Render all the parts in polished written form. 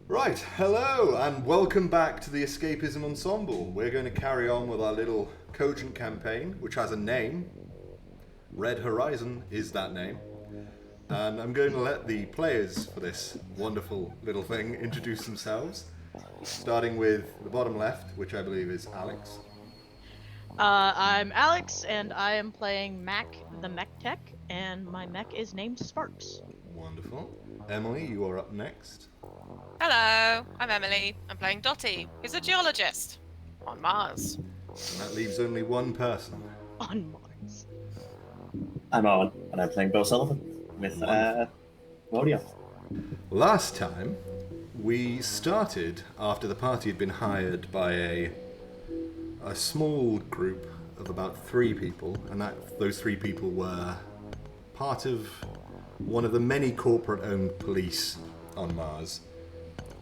Right, hello and welcome back to the Escapism Ensemble. We're going to carry on with our little Cogent campaign, which has a name. Red Horizon is that name. And I'm going to let the players for this wonderful little thing introduce themselves. Starting with the bottom left, which I believe is Alix. I'm Alix, and I am playing Mac, the mech tech, and my mech is named Sparks. Wonderful. Emily, you are up next. Hello, I'm Emily. I'm playing Dottie, who's a geologist on Mars. And that leaves only one person. On Mars. I'm Owen, and I'm playing Bill Sullivan with Rodeo. Last time, we started after the party had been hired by a small group of about 3 people, and those 3 people were part of one of the many corporate-owned police on Mars,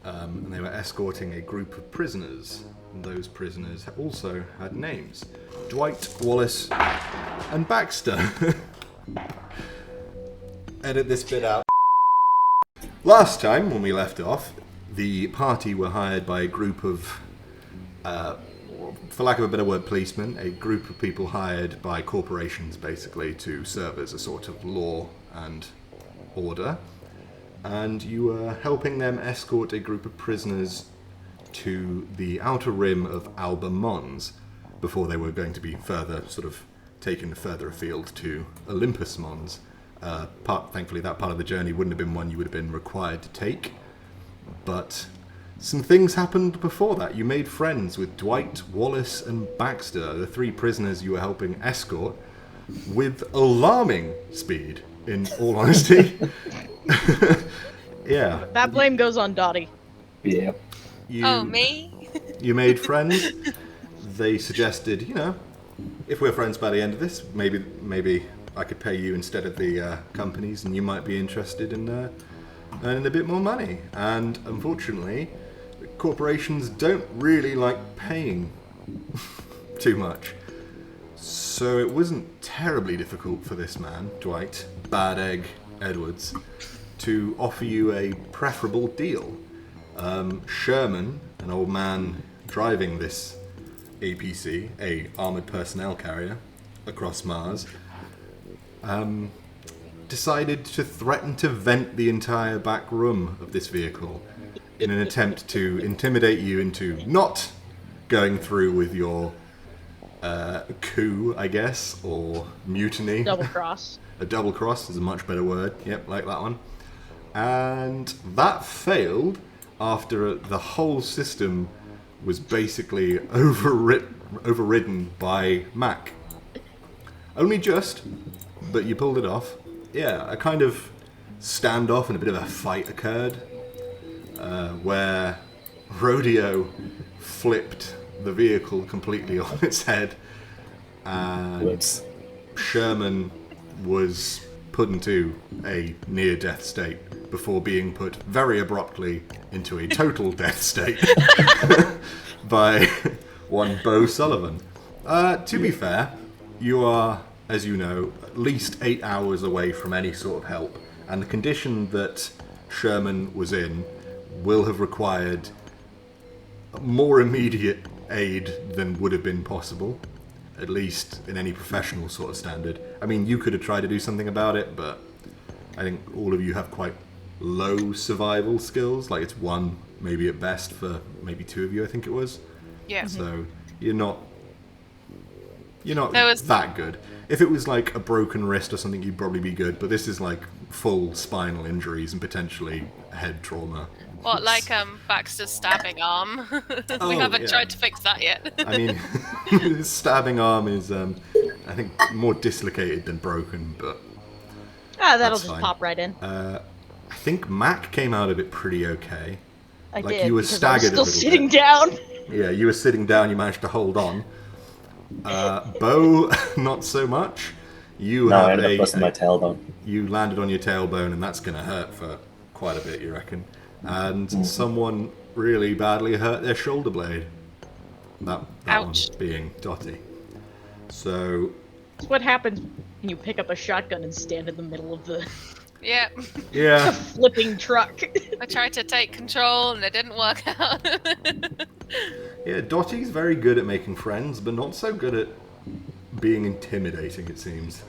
and they were escorting a group of prisoners. And those prisoners also had names: Dwight, Wallace, and Baxter. Edit this bit out. Last time, when we left off, the party were hired by a group of, for lack of a better word, policemen, a group of people hired by corporations, basically, to serve as a sort of law and order. And you were helping them escort a group of prisoners to the outer rim of Alba Mons before they were going to be further, sort of, taken further afield to Olympus Mons. Thankfully, that part of the journey wouldn't have been one you would have been required to take. But some things happened before that. You made friends with Dwight, Wallace, and Baxter, the 3 prisoners you were helping escort, with alarming speed, in all honesty. Yeah. That blame goes on Dottie. Yeah. Me? You made friends. They suggested, if we're friends by the end of this, maybe I could pay you instead of the companies, and you might be interested in earning a bit more money. And unfortunately, corporations don't really like paying too much. So it wasn't terribly difficult for this man, Dwight Bad Egg Edwards, to offer you a preferable deal. Sherman, an old man driving this APC, a armored personnel carrier, across Mars, decided to threaten to vent the entire back room of this vehicle in an attempt to intimidate you into not going through with your coup, I guess, or mutiny. Double cross. A double cross is a much better word. Yep, like that one. And that failed after the whole system was basically overridden by Mac. Only just, but you pulled it off. Yeah, a kind of standoff and a bit of a fight occurred, where Rodeo flipped the vehicle completely on its head, and Whoops. Sherman was put into a near-death state before being put very abruptly into a total death state by one Bo Sullivan. To be fair, you are, as you know, at least 8 hours away from any sort of help, and the condition that Sherman was in will have required more immediate aid than would have been possible, at least in any professional sort of standard. I mean, you could have tried to do something about it, but I think all of you have quite low survival skills. Like, it's 1, maybe at best, for maybe 2 of you, I think it was. Yeah. So you're not that good. If it was like a broken wrist or something, you'd probably be good, but this is like full spinal injuries and potentially head trauma. What, like Baxter's stabbing arm? We haven't tried to fix that yet. I mean, his stabbing arm is, I think, more dislocated than broken, but That'll that's just fine. pop right in. I think Mac came out of it pretty okay. I like, did, you were because staggered I'm a still little sitting bit. down. Yeah, you were sitting down, you managed to hold on. Bo, not so much. I ended up busting my tailbone. You landed on your tailbone, and that's going to hurt for quite a bit, you reckon. And someone really badly hurt their shoulder blade. That Ouch. one being Dottie. So, That's what happens when you pick up a shotgun and stand in the middle of the Yeah. Yeah. Flipping truck. I tried to take control and it didn't work out. Yeah, Dottie's very good at making friends, but not so good at being intimidating, it seems.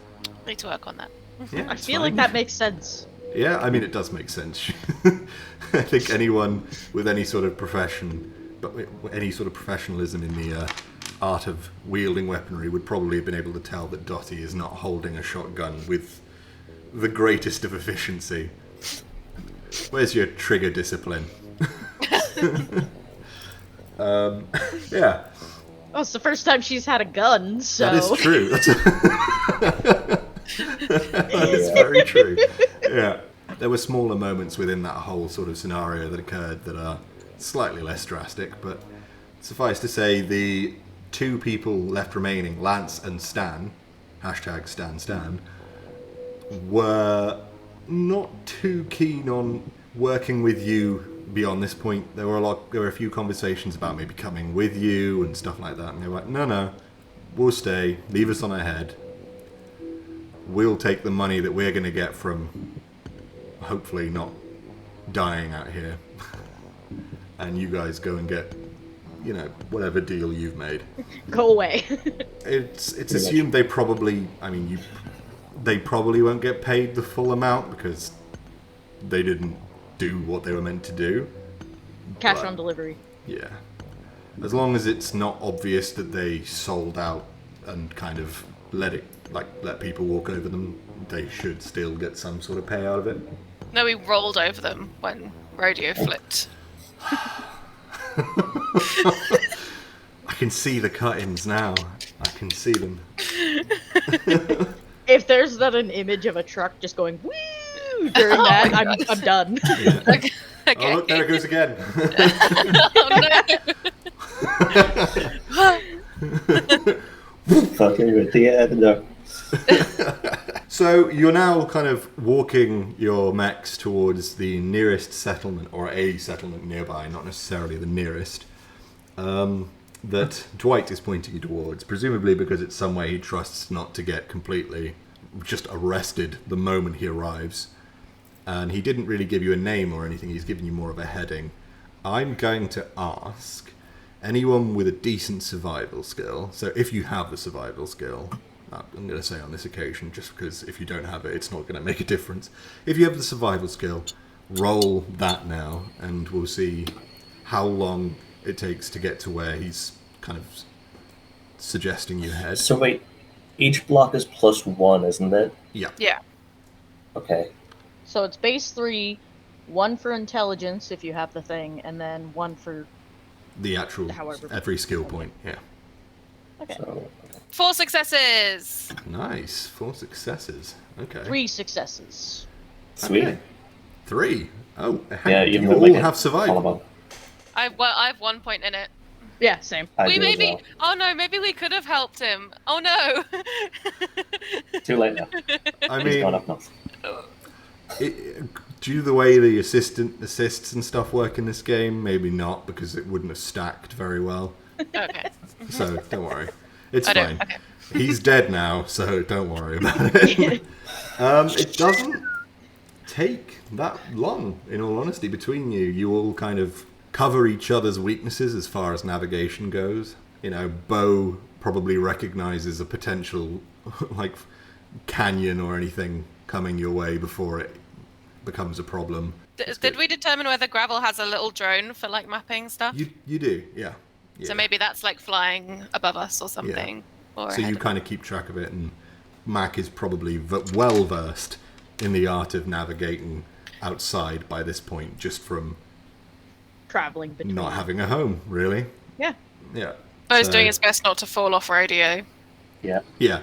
Need to work on that. Yeah, I it's feel fine. like that makes sense. Yeah, I mean, it does make sense. I think anyone with any sort of profession, but any sort of professionalism in the art of wielding weaponry would probably have been able to tell that Dottie is not holding a shotgun with the greatest of efficiency. Where's your trigger discipline? Yeah. Oh, it's the first time she's had a gun, so... That is true. That is very true. Yeah. There were smaller moments within that whole sort of scenario that occurred that are slightly less drastic, but suffice to say, the two people left remaining, Lance and Stan, hashtag Stan, were not too keen on working with you beyond this point. There were a few conversations about maybe coming with you and stuff like that, and they were like, no, we'll stay, leave us on ahead. We'll take the money that we're going to get from hopefully not dying out here, and you guys go and get, whatever deal you've made. Go away. It's assumed they probably won't get paid the full amount because they didn't do what they were meant to do. Cash But, on delivery. yeah. As long as it's not obvious that they sold out and kind of let people walk over them, they should still get some sort of pay out of it. No, we rolled over them when Rodeo flipped. I can see the cut-ins now. I can see them. If there's not an image of a truck just going woo during that, I'm done. Yeah. Okay. Oh, look, there it goes again. Oh, Fucking with the end. So you're now kind of walking your mechs towards the nearest settlement, or a settlement nearby, not necessarily the nearest, that Dwight is pointing you towards, presumably because it's somewhere he trusts not to get completely just arrested the moment he arrives. And he didn't really give you a name or anything, he's given you more of a heading. I'm going to ask anyone with a decent survival skill, so if you have the survival skill, I'm going to say on this occasion, just because if you don't have it, it's not going to make a difference. If you have the survival skill, roll that now, and we'll see how long it takes to get to where he's kind of suggesting you head. So wait, each block is +1, isn't it? Yeah. yeah. Okay. So it's base 3, 1 for intelligence if you have the thing, and then 1 for... The actual, However. every skill point, yeah. Okay. So 4 successes. Nice, 4 successes. Okay. 3 successes. sweet. Okay. 3. Oh, Yeah, do even you though all like have survival? All about. I have 1 point in it. Yeah, same. I We do as maybe. well. Oh no, maybe we could have helped him. Oh no. Too late now. I He's gone mean, up now. due to the way the assists and stuff work in this game, maybe not, because it wouldn't have stacked very well. Okay. So don't worry, it's I fine. don't. Okay. He's dead now, so don't worry about it. It doesn't take that long, in all honesty, between you. You all kind of cover each other's weaknesses as far as navigation goes. Bo probably recognizes a potential like canyon or anything coming your way before it becomes a problem. Did we determine whether gravel has a little drone for like mapping stuff? You do, yeah. So maybe that's like flying above us or something. Or So you ahead. kind of keep track of it, and Mac is probably well versed in the art of navigating outside by this point, just from Traveling between. not having a home, really. Yeah. Yeah. Bo's So- doing his best not to fall off radio. Yeah. Yeah.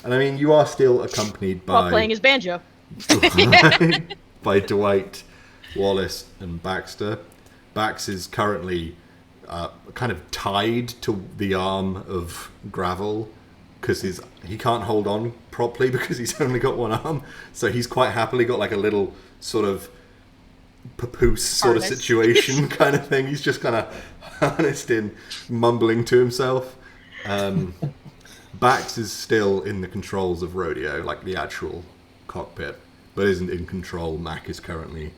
And I mean, you are still accompanied While by playing his banjo. by Dwight, Wallace, and Baxter. Bax is currently kind of tied to the arm of Gravel because he can't hold on properly because he's only got one arm. So he's quite happily got like a little sort of papoose sort of Harness. situation kind of thing. He's just kind of harnessed in, mumbling to himself. Bax is still in the controls of Rodeo, like the actual cockpit. but isn't in control. Mac is currently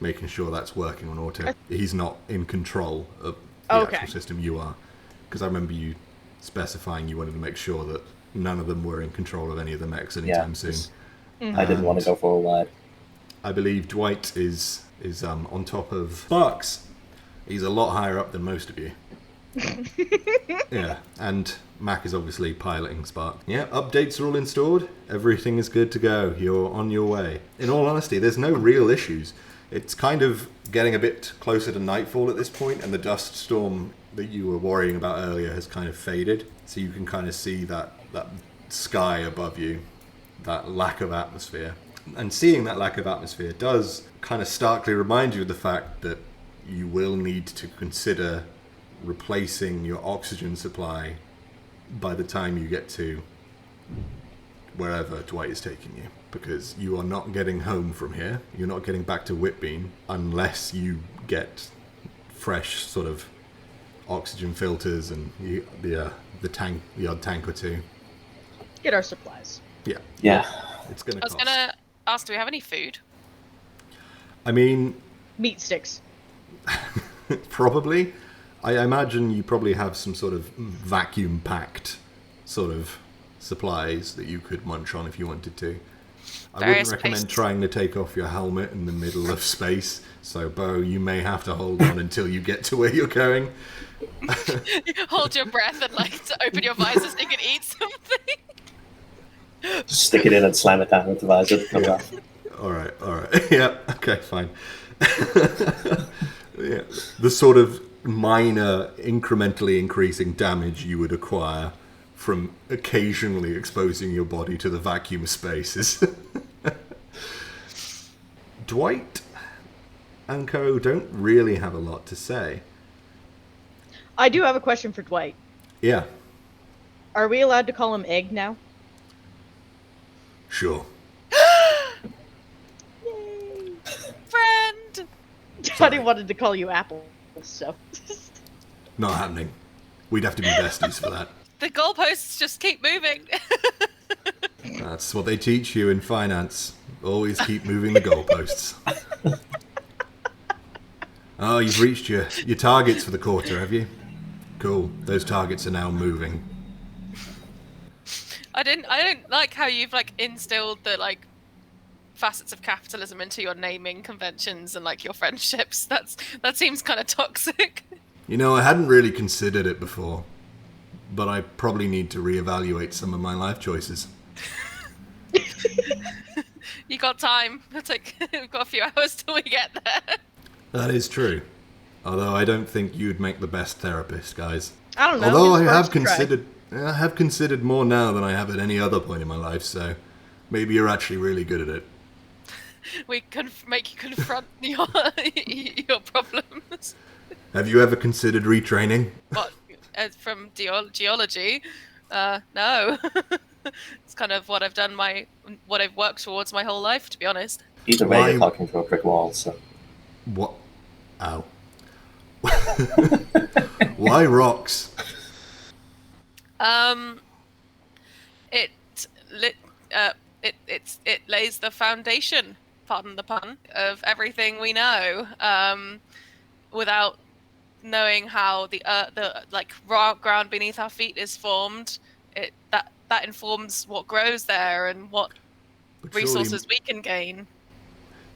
making sure that's working on auto. He's not in control of the actual system. You are, because I remember you specifying you wanted to make sure that none of them were in control of any of the mechs anytime soon. I didn't want to go for a ride. I believe Dwight is on top of Sparks. He's a lot higher up than most of you. Yeah, and Mac is obviously piloting Spark. Yeah, updates are all installed. Everything is good to go. You're on your way. In all honesty, there's no real issues. It's kind of getting a bit closer to nightfall at this point, and the dust storm that you were worrying about earlier has kind of faded. So you can kind of see that sky above you, that lack of atmosphere. And seeing that lack of atmosphere does kind of starkly remind you of the fact that you will need to consider replacing your oxygen supply by the time you get to wherever Dwight is taking you, because you are not getting home from here. You're not getting back to Whitbean unless you get fresh sort of oxygen filters and the odd tank or two. Get our supplies. Yeah. It's gonna I was cost. gonna ask, do we have any food? I mean, Meat sticks. probably. I imagine you probably have some sort of vacuum-packed sort of supplies that you could munch on if you wanted to. I Various wouldn't recommend pastes. trying to take off your helmet in the middle of space, so Bo, you may have to hold on until you get to where you're going. Hold your breath and like to open your visor so you can eat something. Just stick it in and slam it down with the visor. Comes off. All right. Yeah, okay, fine. Yeah, the sort of minor, incrementally increasing damage you would acquire from occasionally exposing your body to the vacuum spaces. Dwight and Co. don't really have a lot to say. I do have a question for Dwight. Yeah, Are we allowed to call him Egg now? sure. Yay! Friend! Johnny wanted to call you Apple, so. Not happening. We'd have to be besties for that. The goalposts just keep moving. That's what they teach you in finance. Always keep moving the goalposts. Oh, you've reached your targets for the quarter, have you? Cool. Those targets are now moving. I don't like how you've like instilled the like facets of capitalism into your naming conventions and like your friendships. That seems kind of toxic. You know, I hadn't really considered it before, but I probably need to reevaluate some of my life choices. You got time. We've got a few hours till we get there. That is true. Although I don't think you'd make the best therapist, guys. I don't know. Although I his have first try. considered more now than I have at any other point in my life, so maybe you're actually really good at it. We can make you confront your problems. Have you ever considered retraining? What? From geology? No. It's kind of what I've done what I've worked towards my whole life, to be honest. Either way, Why- you're talking to a brick wall, so. What? Ow. Why rocks? It lays the foundation, pardon the pun, of everything we know. Without knowing how the ground beneath our feet is formed, that informs what grows there and what But resources we can gain.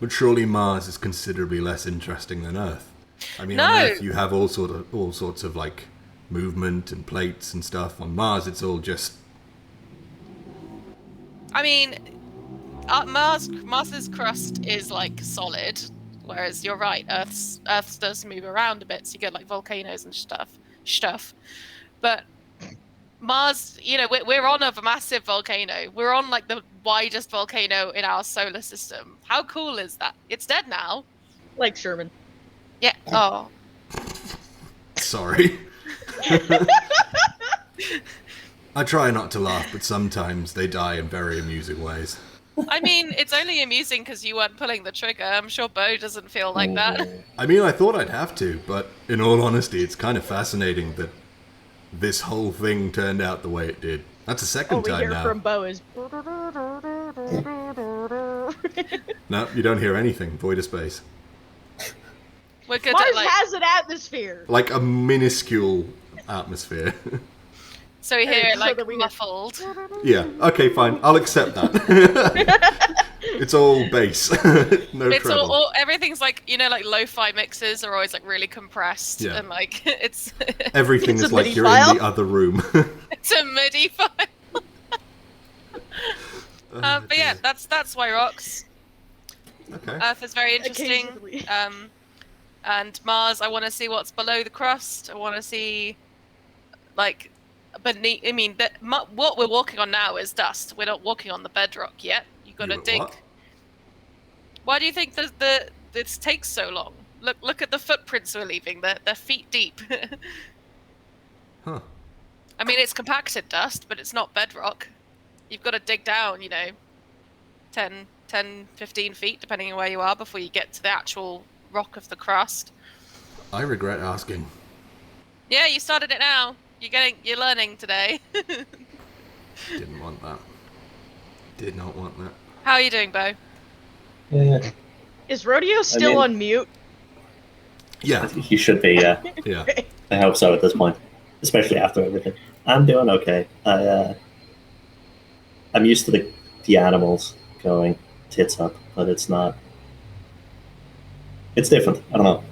But surely Mars is considerably less interesting than Earth. I mean, on No. Earth you have all sorts of like movement and plates and stuff. On Mars, it's all just I mean, Mars's crust is like solid, whereas you're right, Earth's does move around a bit, so you get like volcanoes and stuff. But Mars, you know, we're on a massive volcano. We're on like the widest volcano in our solar system. How cool is that? It's dead now. Like Sherman. Yeah. Oh. sorry. I try not to laugh, but sometimes they die in very amusing ways. I mean, it's only amusing because you weren't pulling the trigger. I'm sure Bo doesn't feel like that. I mean, I thought I'd have to, but in all honesty, it's kind of fascinating that this whole thing turned out the way it did. That's the second All we time hear now. from Bo is. No, you don't hear anything. Void of space. We're good Mars at like. has an atmosphere. Like a minuscule atmosphere. So we hear it So like that we get- muffled. Yeah, okay, fine. I'll accept that. It's all bass. No It's treble. all everything's like like lo-fi mixes are always like really compressed Yeah. and like it's Everything It's is a like MIDI you're file. in the other room. it's a MIDI file. But yeah, that's why rocks. Okay. Earth is very interesting. Occasionally. And Mars, I want to see what's below the crust. I want to see, like, beneath. I mean, what we're walking on now is dust. We're not walking on the bedrock yet. You got to You- dig. what? Why do you think this takes so long? Look at the footprints we're leaving. They're feet deep. Huh. I mean, it's compacted dust, but it's not bedrock. You've got to dig down, 10, 15 feet, depending on where you are, before you get to the actual rock of the crust. I regret asking. Yeah, you started it now. You're learning today. Didn't want that. Did not want that. How are you doing, Bo? Yeah, Is Rodeo still mean- on mute? Yeah, you should be. Yeah, yeah. I hope so at this point, especially after everything. I'm doing okay. I'm used to the animals going tits up, but it's not. It's different. I don't know.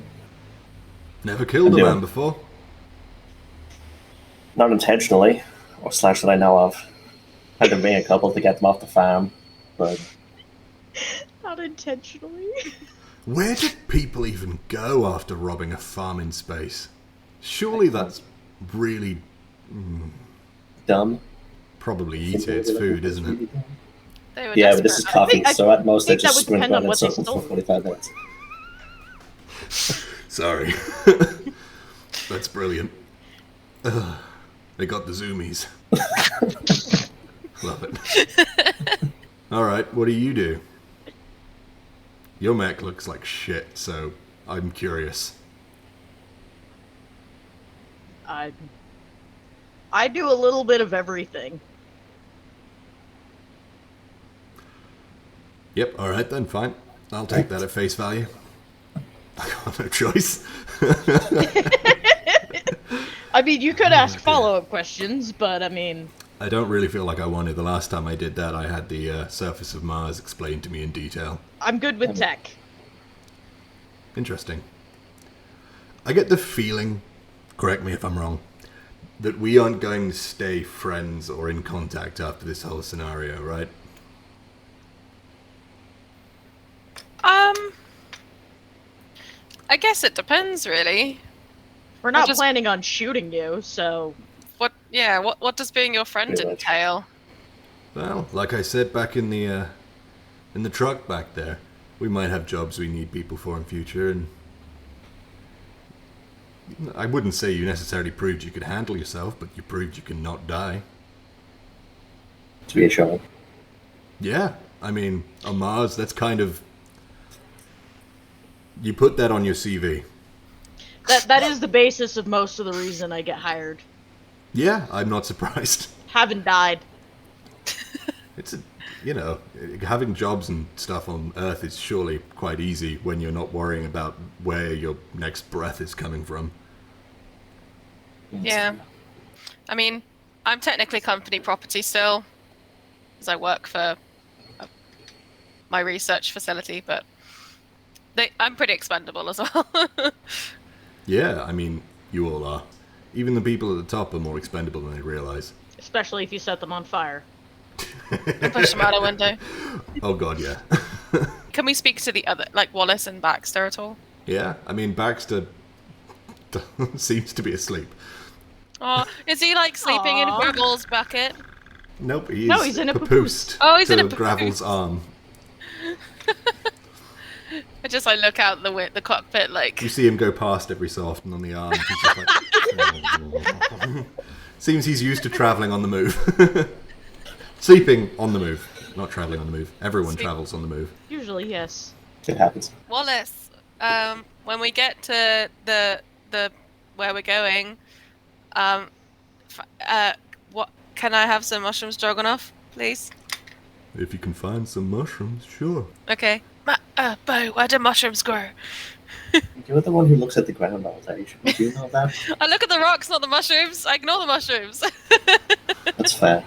Never killed a I'm man doing- before. Not intentionally, or slash that I know of. Had to bring a couple to get them off the farm, but Not intentionally. Where do people even go after robbing a farm in space? Surely that's really... dumb. Probably eat it. It's food, isn't it? They were Yeah, but this is desperate. coffee, I so at most I think that just would sprint depend on around in what they circles for stole. 45 minutes. Sorry. That's brilliant. Ugh, they got the zoomies. Love it. Alright, what do you do? Your mech looks like shit, so I'm curious. I do a little bit of everything. Yep, alright then, fine. I'll take that at face value. I got no choice. I mean, you could ask follow-up questions, but I mean, I don't really feel like I wanted. The last time I did that, I had the surface of Mars explained to me in detail. I'm good with tech. Interesting. I get the feeling, correct me if I'm wrong, that we aren't going to stay friends or in contact after this whole scenario, right? I guess it depends, really. We're not just- planning on shooting you, so What does being your friend Pretty much. entail? Well, like I said back in the truck back there, we might have jobs we need people for in future, and I wouldn't say you necessarily proved you could handle yourself, but you proved you can not die. It's reassuring. Yeah, I mean, on Mars, that's kind of... You put that on your CV. that is the basis of most of the reason I get hired. Yeah, I'm not surprised. Haven't died. It's having jobs and stuff on Earth is surely quite easy when you're not worrying about where your next breath is coming from. Yeah. I mean, I'm technically company property still, because I work for my research facility, but I'm pretty expendable as well. Yeah, I mean, you all are. Even the people at the top are more expendable than they realize. Especially if you set them on fire. Push them out a window. Oh god, yeah. Can we speak to the other, like Wallace and Baxter at all? Yeah, I mean, Baxter seems to be asleep. Oh, is he like sleeping in Aw. Gravel's bucket? Nope, he's, No, he's in a papoosed Oh, he's in to a papoose. Gravel's arm. I just like look out the cockpit like. You see him go past every so often on the arm. He's just like... Seems he's used to travelling on the move. Sleeping on the move, not travelling on the move. Everyone Sleep. travels on the move. Usually, yes. It happens. Wallace, when we get to the where we're going, what can I have some mushroom stroganoff, please? If you can find some mushrooms, sure. Okay. Bo, where do mushrooms grow? You're the one who looks at the ground all day. Should you know that? I look at the rocks, not the mushrooms. I ignore the mushrooms. That's fair.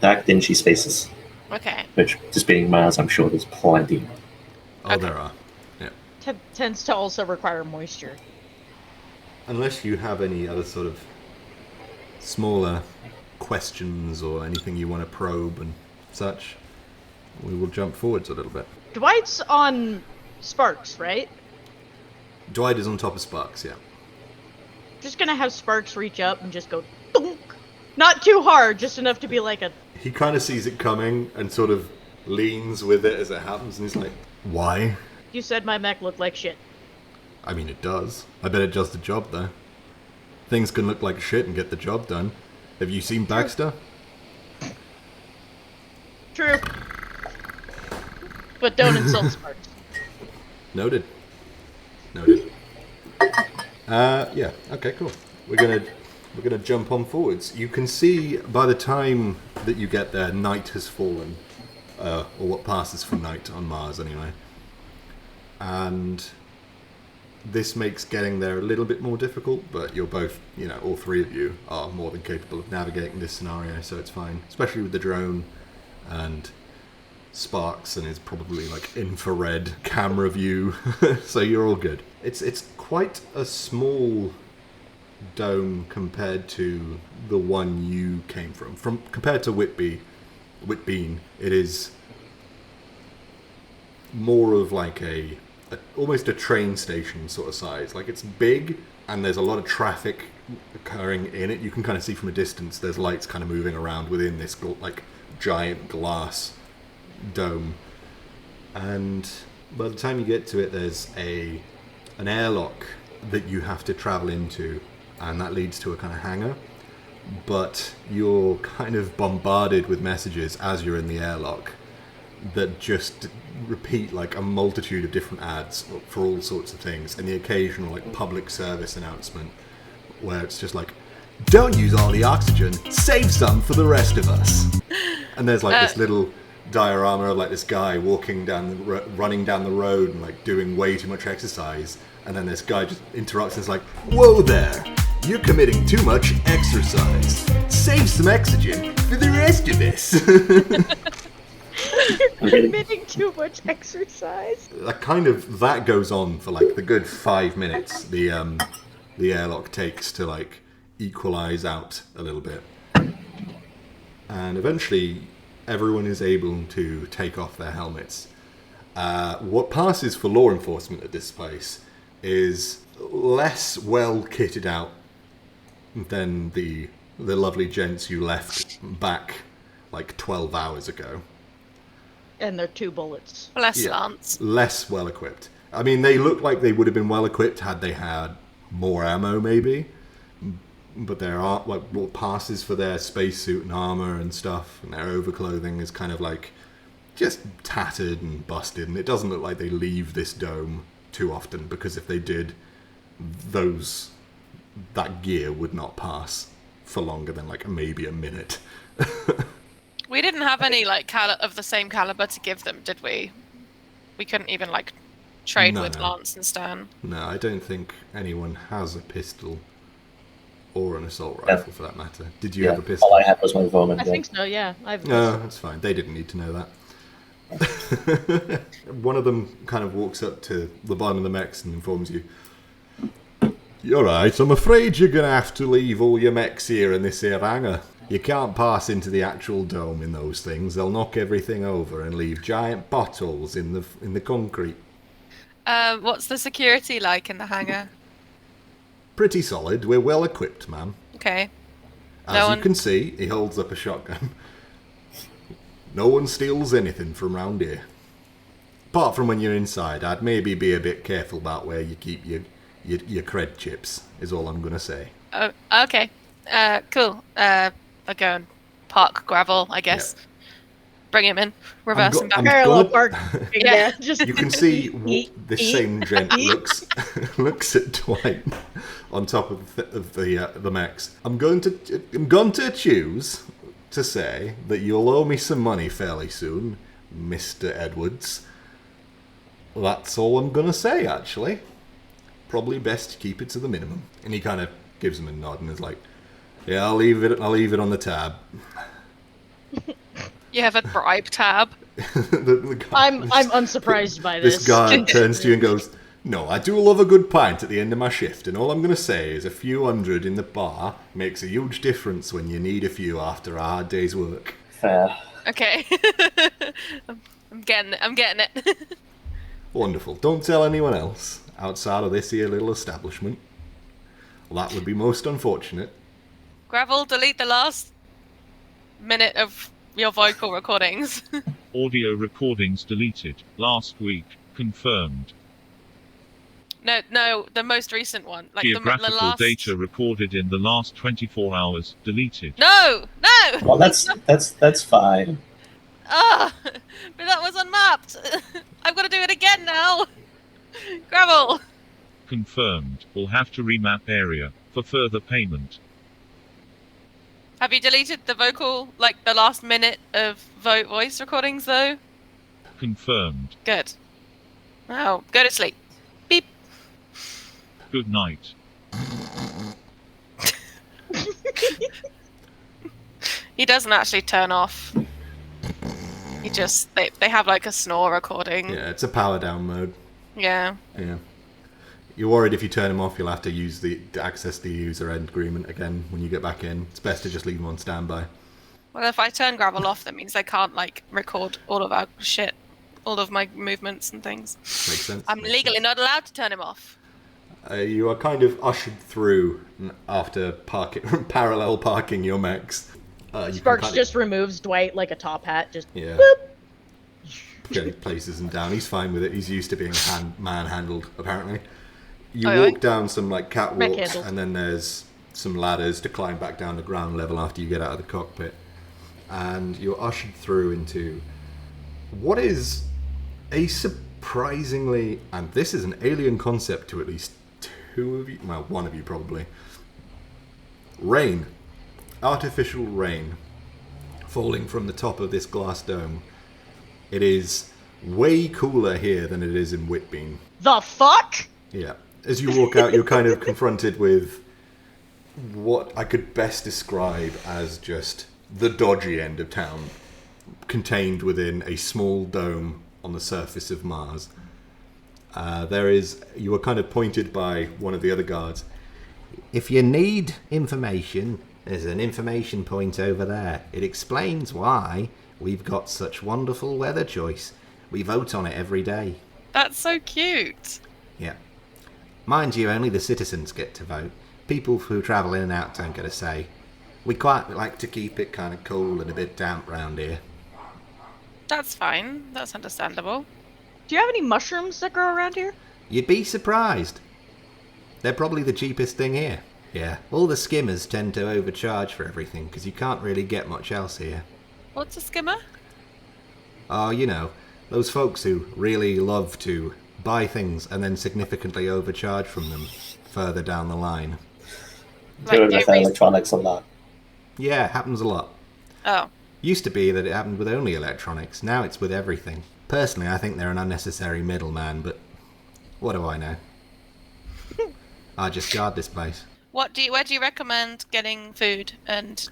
Dark, dingy spaces. Okay. Which, just being Mars, I'm sure there's plenty. Oh, Okay. there are. Yeah. Tends to also require moisture. Unless you have any other sort of smaller questions or anything you want to probe and such, we will jump forwards a little bit. Dwight's on Sparks, right? Dwight is on top of Sparks, yeah. Just gonna have Sparks reach up and just go thunk. Not too hard, just enough to be like a... He kind of sees it coming and sort of leans with it as it happens, and he's like, why? You said my mech looked like shit. I mean, it does. I bet it does the job, though. Things can look like shit and get the job done. Have you seen Baxter? True. But don't insult Sparks. Noted. Noted. Yeah. Okay. Cool. We're gonna jump on forwards. You can see by the time that you get there, night has fallen, or what passes for night on Mars, anyway. And this makes getting there a little bit more difficult, but you're both, all three of you are more than capable of navigating this scenario, so it's fine. Especially with the drone and Sparks and his probably like infrared camera view, so you're all good. It's quite a small dome compared to the one you came from. Compared to Whitbean, it is more of like almost a train station sort of size. Like, it's big and there's a lot of traffic occurring in it. You can kind of see from a distance there's lights kind of moving around within this like giant glass dome. And by the time you get to it, there's an airlock that you have to travel into, and that leads to a kind of hangar. But you're kind of bombarded with messages as you're in the airlock that just repeat like a multitude of different ads for all sorts of things, and the occasional like public service announcement where it's just like, don't use all the oxygen, save some for the rest of us. And there's like this little diorama of like this guy running down the road and like doing way too much exercise, and then this guy just interrupts and is like, whoa there, you're committing too much exercise, save some oxygen for the rest of us. You're committing too much exercise. That goes on for like the good 5 minutes. The airlock takes to like equalize out a little bit, and eventually everyone is able to take off their helmets. What passes for law enforcement at this place is less well kitted out than the lovely gents you left back like 12 hours ago. And they're 2 bullets. Bless Lance. Less well equipped. I mean, they look like they would have been well equipped had they had more ammo, maybe. But there are like what passes for their spacesuit and armor and stuff, and their overclothing is kind of like just tattered and busted, and it doesn't look like they leave this dome too often, because if they did, that gear would not pass for longer than like maybe a minute. We didn't have any like of the same caliber to give them, did we? We couldn't even like trade with Lance and Stan. No, I don't think anyone has a pistol or an assault rifle for that matter. Did you have a pistol? All I had was my Vermin. I think so, yeah. No, that's fine. They didn't need to know that. One of them kind of walks up to the bottom of the Mechs and informs you, "You're right, I'm afraid you're going to have to leave all your Mechs here in this here hangar. You can't pass into the actual dome in those things. They'll knock everything over and leave giant potholes in the concrete." What's the security like in the hangar? Pretty solid. We're well equipped, ma'am. Okay. As you can see, he holds up a shotgun. No one steals anything from round here. Apart from when you're inside, I'd maybe be a bit careful about where you keep your cred chips, is all I'm going to say. Oh, okay. Cool. I go and park gravel, I guess. Yeah. Bring him in. Reverse him back. Parallel park. Yeah. Just You can see this same gent looks at Dwight on top of the Mechs. I'm going to choose to say that you'll owe me some money fairly soon, Mr. Edwards. That's all I'm gonna say, actually. Probably best to keep it to the minimum. And he kind of gives him a nod and is like, yeah, I'll leave it on the tab. You have a bribe tab. The guy, I'm unsurprised by this. This guy turns to you and goes, no, I do love a good pint at the end of my shift, and all I'm going to say is a few hundred in the bar makes a huge difference when you need a few after a hard day's work. Fair. Okay. I'm getting it. Wonderful. Don't tell anyone else outside of this here little establishment. Well, that would be most unfortunate. Gravel, delete the last minute of your vocal recordings. Audio recordings deleted. Last week. Confirmed. No, the most recent one. Like Geographical the last... data recorded in the last 24 hours. Deleted. No! Well, that's fine. Ah! But that was unmapped! I've got to do it again now! Gravel! Confirmed. We'll have to remap area for further payment. Have you deleted the vocal, like the last minute of voice recordings, though? Confirmed. Good. Oh, go to sleep. Beep. Good night. He doesn't actually turn off. He just, they have like a snore recording. Yeah, it's a power down mode. Yeah. Yeah. You're worried if you turn them off, you'll have to use to access the user end agreement again when you get back in. It's best to just leave them on standby. Well, if I turn Gravel off, that means I can't like record all of our shit, all of my movements and things. Makes sense. I'm legally not allowed to turn him off. You are kind of ushered through after parallel parking your mechs. Sparks just removes Dwight like a top hat. Just yeah. boop. Okay, places him down. He's fine with it. He's used to being manhandled, apparently. You Aye, walk down some like catwalks, Mech-handled. and then there's some ladders to climb back down to ground level after you get out of the cockpit. And you're ushered through into what is a surprisingly, and this is an alien concept to at least two of you, well, one of you probably. Rain. Artificial rain falling from the top of this glass dome. It is way cooler here than it is in Whitbean. The fuck? Yeah. As you walk out, you're kind of confronted with what I could best describe as just the dodgy end of town, contained within a small dome on the surface of Mars. You are kind of pointed by one of the other guards. If you need information, there's an information point over there. It explains why we've got such wonderful weather choice. We vote on it every day. That's so cute. Yeah. Mind you, only the citizens get to vote. People who travel in and out don't get a say. We quite like to keep it kind of cool and a bit damp round here. That's fine. That's understandable. Do you have any mushrooms that grow around here? You'd be surprised. They're probably the cheapest thing here. Yeah, all the skimmers tend to overcharge for everything because you can't really get much else here. What's a skimmer? Oh, you know, those folks who really love to buy things and then significantly overcharge from them further down the line. Do it no with reason- electronics a lot. Yeah, it happens a lot. Oh. Used to be that it happened with only electronics. Now it's with everything. Personally, I think they're an unnecessary middleman, but what do I know? I just guard this place. Where do you recommend getting food and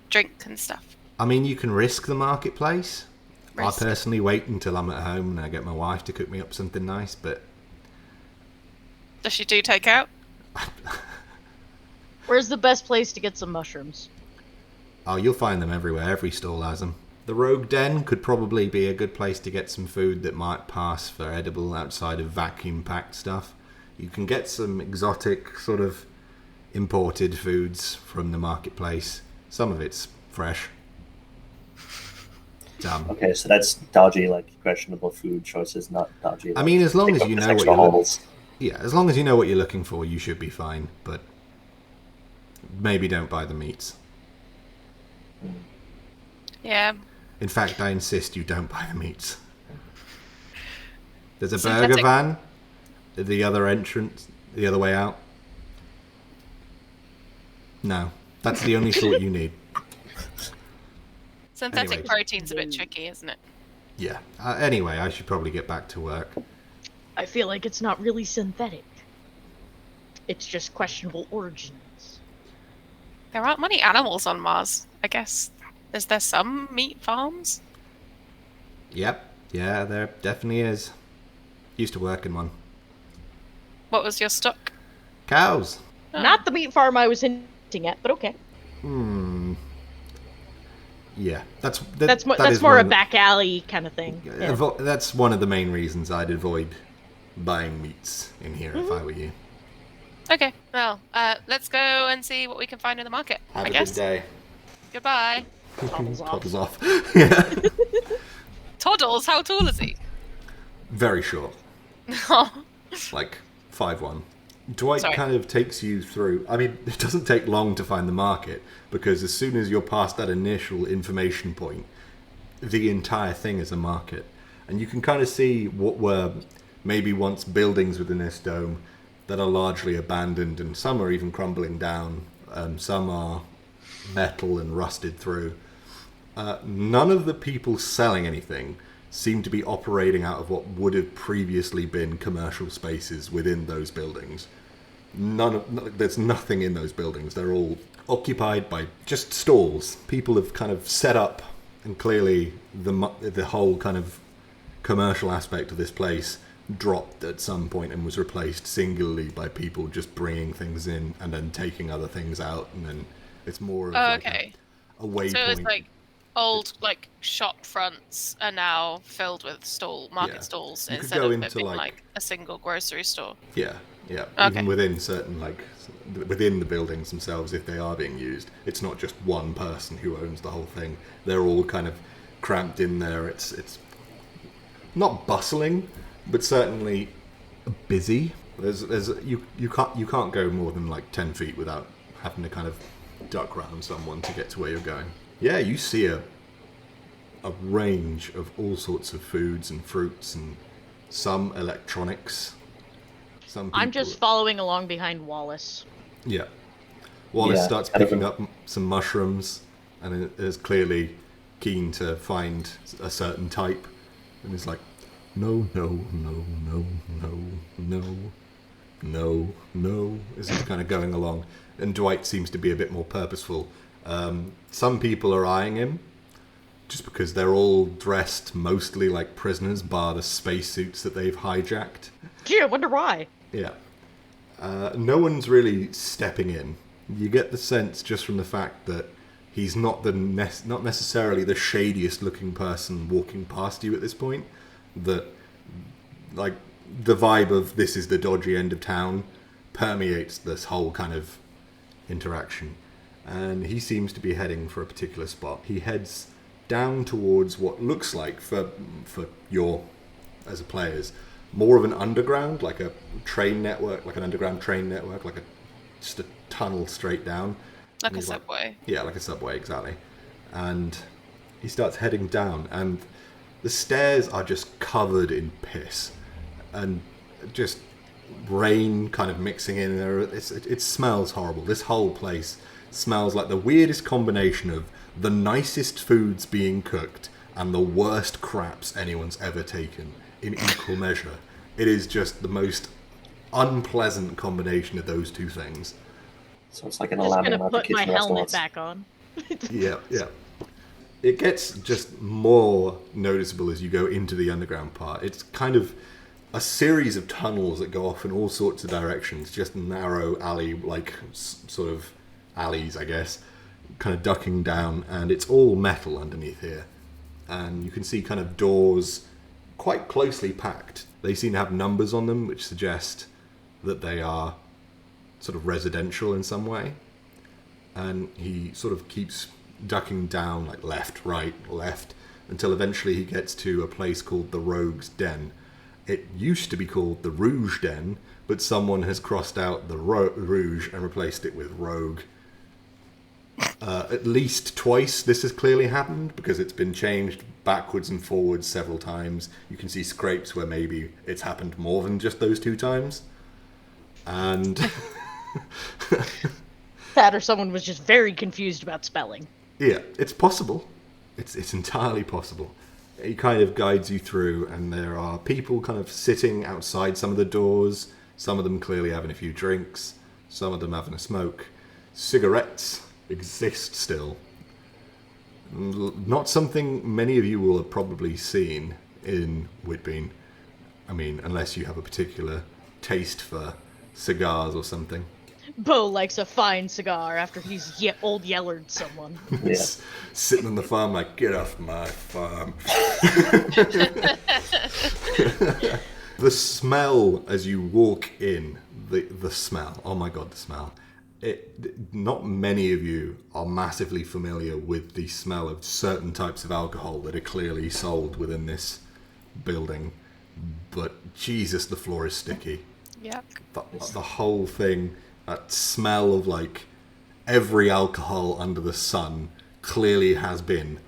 drink and stuff? I mean, you can risk the marketplace. Risk. I personally wait until I'm at home and I get my wife to cook me up something nice, but... Does she do takeout? Where's the best place to get some mushrooms? Oh, you'll find them everywhere. Every stall has them. The Rogue Den could probably be a good place to get some food that might pass for edible outside of vacuum-packed stuff. You can get some exotic, sort of imported foods from the marketplace. Some of it's fresh. Dumb. Okay, so that's dodgy, like questionable food choices, not dodgy. I Like, mean, as long pick as up you this know what extra you're holes. yeah, as long as you know what you're looking for, you should be fine. But maybe don't buy the meats. Yeah. In fact, I insist you don't buy the meats. There's a Synthetic. burger van at the other entrance, the other way out. No, that's the only sort you need. Synthetic Anyway. protein's a bit tricky, isn't it? Yeah. Anyway, I should probably get back to work. I feel like it's not really synthetic. It's just questionable origins. There aren't many animals on Mars, I guess. Is there some meat farms? Yep. Yeah, there definitely is. Used to work in one. What was your stock? Cows. Oh. Not the meat farm I was hinting at, but okay. Yeah, that's more a back alley kind of thing. Yeah. That's one of the main reasons I'd avoid buying meats in here if I were you. Okay, well, let's go and see what we can find in the market. Have I a guess. good day. Goodbye. Toddles off. Yeah. Toddles, how tall is he? Very short. Oh. Like 5'1". Dwight Sorry. kind of takes you through. I mean, it doesn't take long to find the market, because as soon as you're past that initial information point, the entire thing is a market. And you can kind of see what were maybe once buildings within this dome that are largely abandoned, and some are even crumbling down. Some are metal and rusted through. None of the people selling anything seem to be operating out of what would have previously been commercial spaces within those buildings. There's nothing in those buildings. They're all occupied by just stalls. People have kind of set up, and clearly the whole kind of commercial aspect of this place dropped at some point and was replaced singularly by people just bringing things in and then taking other things out, and then it's more of like Okay. a waypoint. So it's like old shop fronts are now filled with market stalls You could instead go of into, it being like- a single grocery store. Yeah. Okay. Even within certain, within the buildings themselves, if they are being used, it's not just one person who owns the whole thing. They're all kind of cramped in there. It's not bustling, but certainly busy. You can't go more than 10 feet without having to kind of duck round someone to get to where you're going. Yeah, you see a range of all sorts of foods and fruits and some electronics. Some I'm people- just following along behind Wallace. Yeah. Wallace Yeah, starts kind of picking a- up some mushrooms and is clearly keen to find a certain type. And is like, no, as he's kind of going along. And Dwight seems to be a bit more purposeful. Some people are eyeing him just because they're all dressed mostly like prisoners, bar the spacesuits that they've hijacked. Gee, I wonder why. Yeah. No one's really stepping in. You get the sense just from the fact that he's not not necessarily the shadiest looking person walking past you at this point. That, the vibe of this is the dodgy end of town permeates this whole kind of interaction. And he seems to be heading for a particular spot. He heads down towards what looks like, for your, as a players, more of an underground, like a train network, like an underground train network, just a tunnel straight down. Like And a he's subway. Yeah, like a subway, exactly. And he starts heading down, and the stairs are just covered in piss, and just rain kind of mixing in there. It smells horrible. This whole place smells like the weirdest combination of the nicest foods being cooked and the worst craps anyone's ever taken in equal measure. It is just the most unpleasant combination of those two things. So it's like an I'm just alarming gonna amount of put my kitchen helmet restaurants. back on. Yeah. It gets just more noticeable as you go into the underground part. It's kind of a series of tunnels that go off in all sorts of directions, just narrow alley, sort of alleys, I guess, kind of ducking down, and it's all metal underneath here. And you can see kind of doors quite closely packed. They seem to have numbers on them, which suggest that they are sort of residential in some way. And he sort of keeps ducking down, left, right, left, until eventually he gets to a place called the Rogue's Den. It used to be called the Rouge Den, but someone has crossed out the Rouge and replaced it with Rogue. At least twice this has clearly happened, because it's been changed backwards and forwards several times. You can see scrapes where maybe it's happened more than just those two times. And That or someone was just very confused about spelling. yeah, it's possible. It's entirely possible. He kind of guides you through, and there are people kind of sitting outside some of the doors. Some of them clearly having a few drinks. Some of them having a smoke. Cigarettes exist still. Not something many of you will have probably seen in Whitbean. I mean, unless you have a particular taste for cigars or something. Bo likes a fine cigar after he's old yellered someone. Yeah. Sitting on the farm like, get off my farm. The smell as you walk in, the smell, oh my god, the smell. Not many of you are massively familiar with the smell of certain types of alcohol that are clearly sold within this building, but Jesus, the floor is sticky. Yuck. The whole thing, that smell of like every alcohol under the sun clearly has been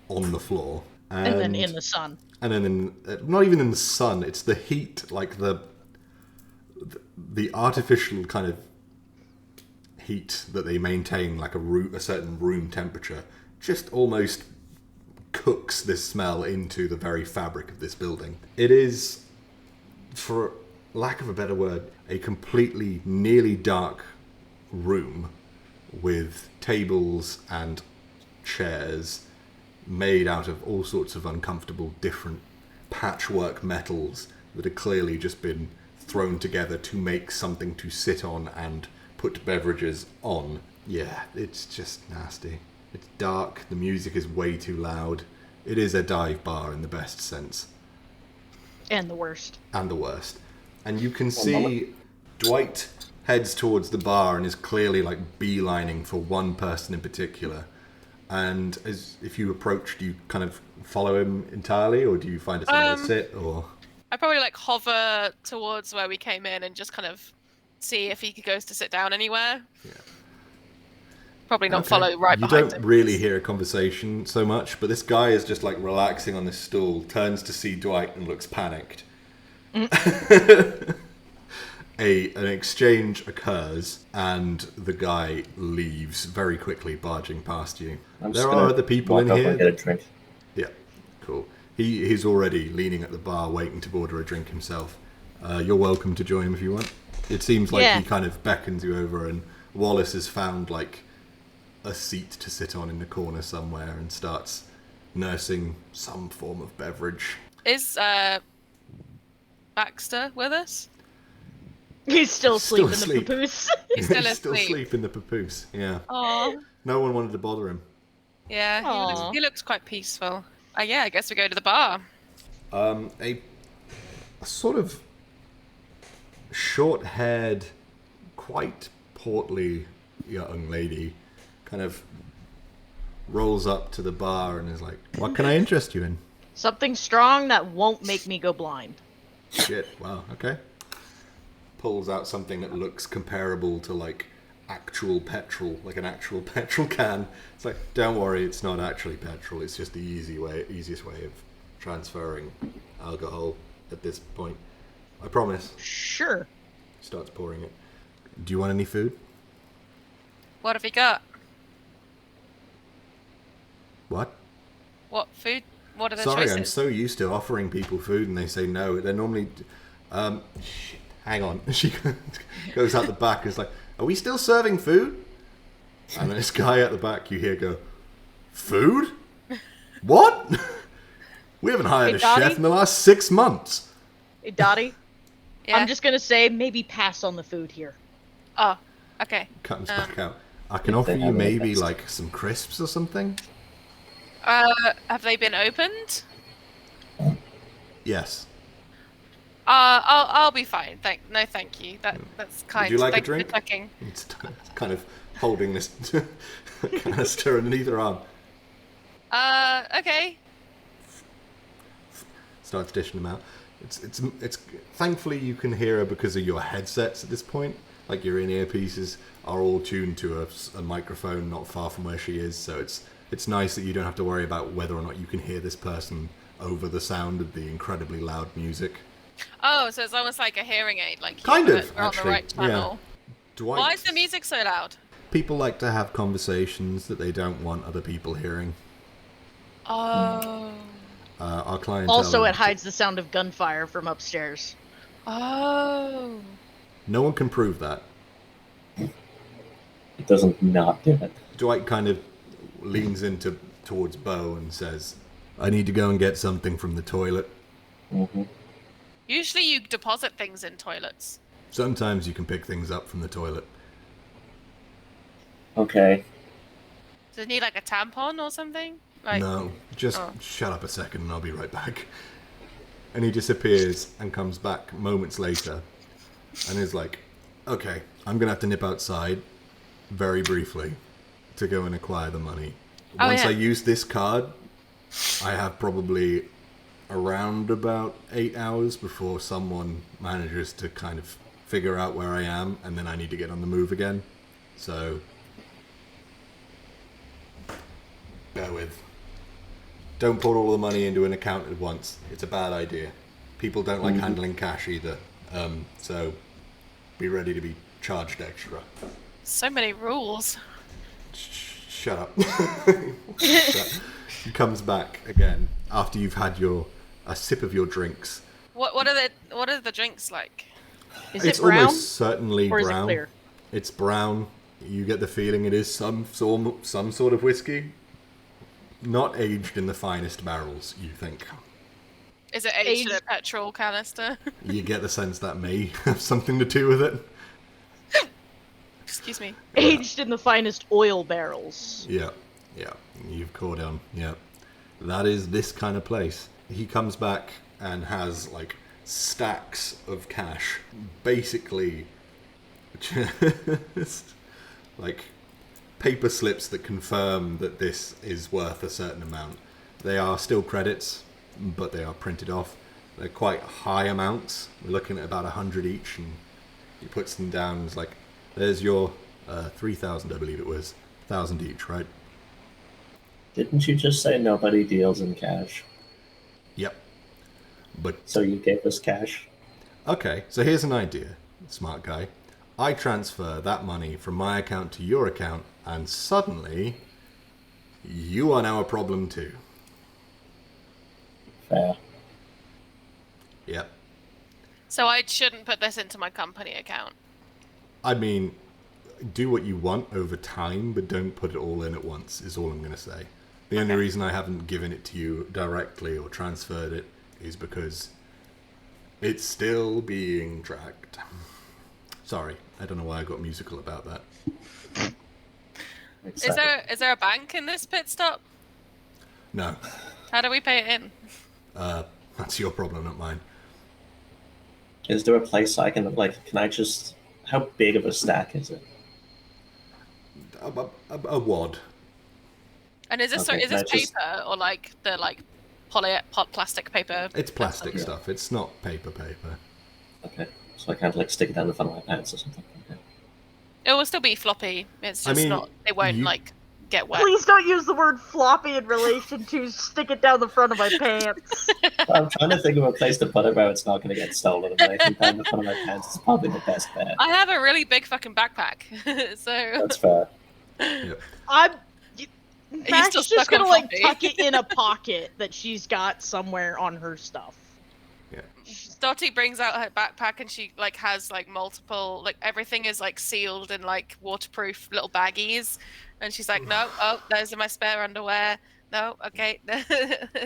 on the floor. And then in the sun. And then not even in the sun, it's the heat, like the artificial kind of heat that they maintain, like a certain room temperature, just almost cooks this smell into the very fabric of this building. It is, for lack of a better word, a completely nearly dark room with tables and chairs made out of all sorts of uncomfortable different patchwork metals that have clearly just been thrown together to make something to sit on and put beverages on. Yeah, it's just nasty. It's dark, the music is way too loud. It is a dive bar in the best sense. And the worst. And the worst. And you can see Dwight heads towards the bar and is clearly like beelining for one person in particular. And if you approach, do you kind of follow him entirely, or do you find it somewhere to sit, or? I probably like hover towards where we came in and just kind of see if he goes to sit down anywhere. Yeah. Probably not Okay. follow right You behind don't him. really hear a conversation so much, but this guy is just like relaxing on this stool, turns to see Dwight and looks panicked. An exchange occurs, and the guy leaves very quickly, barging past you. I'm just There gonna are other people walk in up here. and get a drink. Yeah, cool. He's already leaning at the bar, waiting to order a drink himself. You're welcome to join him if you want. It seems like Yeah. he kind of beckons you over, and Wallace has found like a seat to sit on in the corner somewhere and starts nursing some form of beverage. Is Baxter with us? He's still Still asleep in the asleep. papoose. He's still He's still asleep. asleep in the papoose. Yeah. Aw. No one wanted to bother him. Yeah, Aw. he looks quite peaceful. Yeah, I guess we go to the bar. A sort of short-haired, quite portly young lady kind of rolls up to the bar and is like, "What can I interest you in?" Something strong that won't make me go blind. Shit, wow, okay. Pulls out something that looks comparable to like actual petrol, like an actual petrol can. It's like, don't worry, it's not actually petrol, it's just the easiest way of transferring alcohol at this point. I promise. Sure. Starts pouring it. Do you want any food? What have you got? What? What food? What are the Sorry, choices? I'm so used to offering people food and they say no. They're normally... shit, hang on. She goes out the back and is like, "Are we still serving food?" And this guy at the back you hear go, "Food? What? We haven't hired Hey, a Dottie? chef in the last 6 months." Hey, Dottie, Yeah. I'm just gonna say maybe pass on the food here. Oh, okay. Comes back out. I can offer they you have any maybe best. like some crisps or something. Have they been opened? Yes. I'll be fine. Thank you. That's kind. you like a Thank drink? For checking. It's kind of holding this canister underneath her arm. Okay. Starts dishing them out. It's thankfully you can hear her because of your headsets at this point. Like your in-ear pieces are all tuned to a microphone not far from where she is, so it's nice that you don't have to worry about whether or not you can hear this person over the sound of the incredibly loud music. Oh, so it's almost like a hearing aid, like Kind we're of, on the actually. right channel. Yeah. Dwight, Why is the music so loud? people like to have conversations that they don't want other people hearing. Oh. Our clientele. Also, it hides the sound of gunfire from upstairs. Oh. No one can prove that. It doesn't not do it. Dwight kind of leans towards Bo and says, "I need to go and get something from the toilet. Mm-hmm. Usually you deposit things in toilets. Sometimes you can pick things up from the toilet." Okay. Does it need like a tampon or something? Like, No, just shut up a second and I'll be right back. And he disappears and comes back moments later and is like, "Okay, I'm going to have to nip outside very briefly to go and acquire the money. Once I use this card, I have probably around about 8 hours before someone manages to kind of figure out where I am, and then I need to get on the move again. So, bear with. Don't put all the money into an account at once. It's a bad idea. People don't like handling cash either. So, be ready to be charged extra." so many rules. Shut up. He comes back again after you've had a sip of your drinks. What are the drinks like? Is It's it brown? almost certainly or is brown. it clear? It's brown. You get the feeling it is some sort of whiskey. Not aged in the finest barrels, you think. Is it aged in a petrol canister? You get the sense that may have something to do with it. Excuse me. Aged in the finest oil barrels. Yeah. You've caught on. Yeah. That is this kind of place. He comes back and has like stacks of cash. Basically just like paper slips that confirm that this is worth a certain amount. They are still credits, but they are printed off. They're quite high amounts. We're looking at about 100 each, and he puts them down and is like, "There's your 3,000, I believe it was. 1,000 each, right?" Didn't you just say nobody deals in cash? Yep. But So you gave us cash? okay, so here's an idea, smart guy. I transfer that money from my account to your account, and suddenly you are now a problem too. Fair. Yep. So I shouldn't put this into my company account. I mean, do what you want over time, but don't put it all in at once, is all I'm going to say. The only reason I haven't given it to you directly or transferred it is because it's still being tracked. Sorry, I don't know why I got musical about that. Is there a bank in this pit stop? No, How do we pay it in? that's your problem, not mine. Is there a place I can, can I just... How big of a stack is it? A wad. And is this Okay, is this can I just- paper or like the plastic paper? It's plastic Yeah. stuff. It's not paper. Okay. So I can't, stick it down the front of my pants or something. Okay. It will still be floppy. It's just I mean, not. It won't get wet. Please don't use the word floppy in relation to stick it down the front of my pants. I'm trying to think of a place to put it where it's not going to get stolen. And I think down the front of my pants is probably the best bet. I have a really big fucking backpack, so That's fair. Yep. Mac's still just stuck gonna on like floppy. tuck it in a pocket that she's got somewhere on her stuff. Dottie brings out her backpack and she has multiple everything is sealed in waterproof little baggies, and she's like, "No, those are my spare underwear. No, okay,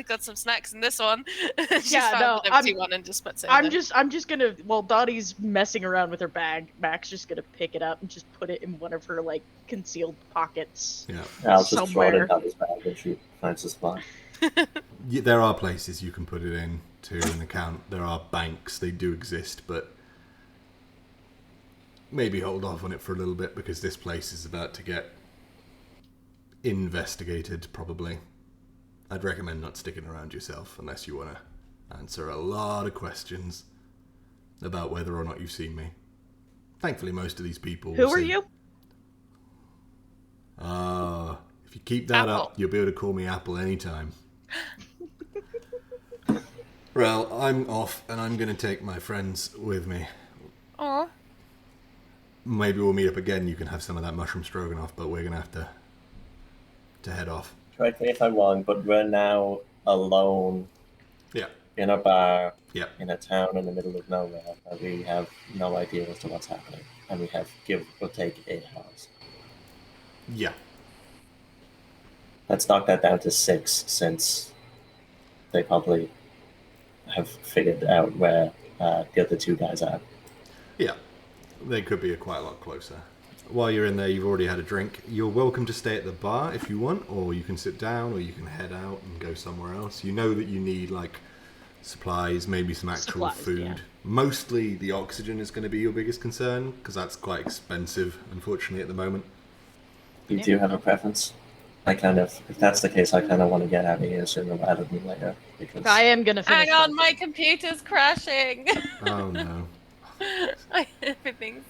got some snacks in this one." She's found an empty one and just puts it. I'm just gonna, while Dottie's messing around with her bag, Mac's just gonna pick it up and just put it in one of her concealed pockets. Yeah. I'll just throw it Somewhere. in Dottie's bag when she finds a spot. There are places you can put it in to an account. There are banks. They do exist, but maybe hold off on it for a little bit because this place is about to get investigated, probably. I'd recommend not sticking around yourself unless you want to answer a lot of questions about whether or not you've seen me. Thankfully, most of these people... Who are you? If you keep that Apple. up, you'll be able to call me Apple anytime. Well, I'm off, and I'm going to take my friends with me. Aw. Maybe we'll meet up again. You can have some of that mushroom stroganoff, but we're going to have to head off. correct me if I'm wrong, but we're now alone Yeah. in a bar Yeah. in a town in the middle of nowhere where we have no idea as to what's happening. And we have give or take 8 hours. Yeah. Let's knock that down to 6 since they probably have figured out where the other 2 guys are. Yeah. They could be quite a lot closer. While you're in there, you've already had a drink. You're welcome to stay at the bar if you want, or you can sit down, or you can head out and go somewhere else. You know that you need, like, supplies, maybe some actual food. Yeah. Mostly the oxygen is going to be your biggest concern, because that's quite expensive, unfortunately, at the moment. You do have a preference? If that's the case, I kind of want to get out of here sooner rather than later. Because I am gonna finish. Hang on, my computer's crashing. Oh, no. Everything's